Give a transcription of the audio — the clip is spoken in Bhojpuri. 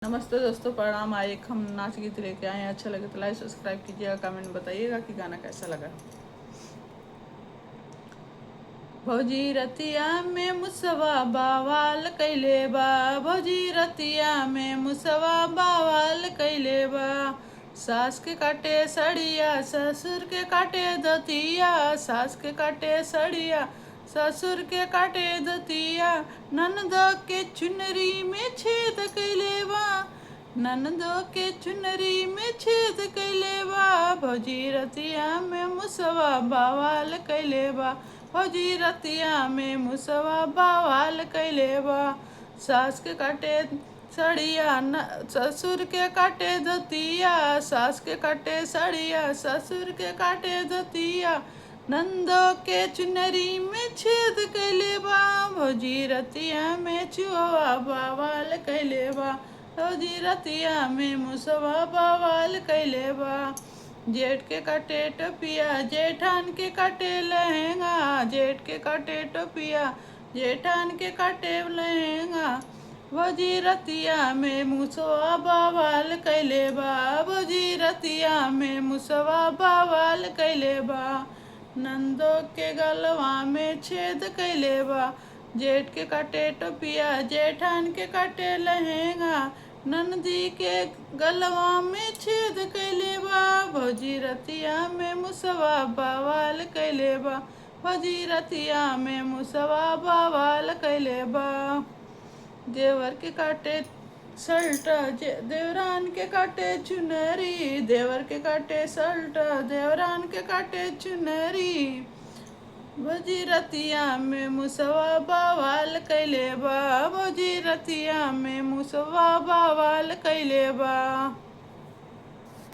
नमस्ते दोस्तों, प्रणाम। आए एक हम नाच गीत लेके आए हैं। अच्छा लगे तो लाइक सब्सक्राइब कीजिएगा, कमेंट बताइएगा कि गाना कैसा लगा। भौजी रतिया में मुसवा बावाल कैले बा, भौजी रतिया में मुसवा बावाल कैले बा। सास के काटे सड़िया, ससुर के काटे दतिया, सास के काटे सड़िया, ससुर के काटे दतिया। ननद के चुनरी में छेद कैले बा, ननद के चुनरी में छेद कैले बा। भौजी रतिया में मुसवा बावाल कैले बा, भौजी रतिया में मुसवा बावाल कैले बा। सास के काटे सड़िया, ससुर के काटे दतिया, सास के काटे सड़िया, ससुर के काटे दतिया। नंदो के चुनरी में छेद कैले बा, भौजी रतिया में चुआ बावाल कैले बा, भौजी रतिया में मुसवा बावाल कैले बा। जेठ के काटे टोपिया, जेठान के काटे लहंगा, जेठ के काटे टोपिया, जेठान के काटे लहंगा। भौजी रतिया में मुसवा बावाल कैले बा, भौजी रतिया में मुसवा बावाल कैले बा। नंदो के गलवा में छेद कैले बा, जेठ के काटे टोपिया, जेठान के काटे लहंगा। नंदी के गलवा में छेद कैले बा, भौजी रतिया में मुसवा बावाल कैले बा, भौजी रतिया में मुसवा बावाल कैले बा। देवर के काटे शर्ट, देवरान के काटे चुनरी, देवर के काटे शर्ट, देवरान के काटे चुनरी। भौजी रतिया में मुसवा बावाल कैले बा, भौजी रतिया में मुसवा बावाल कैले बा।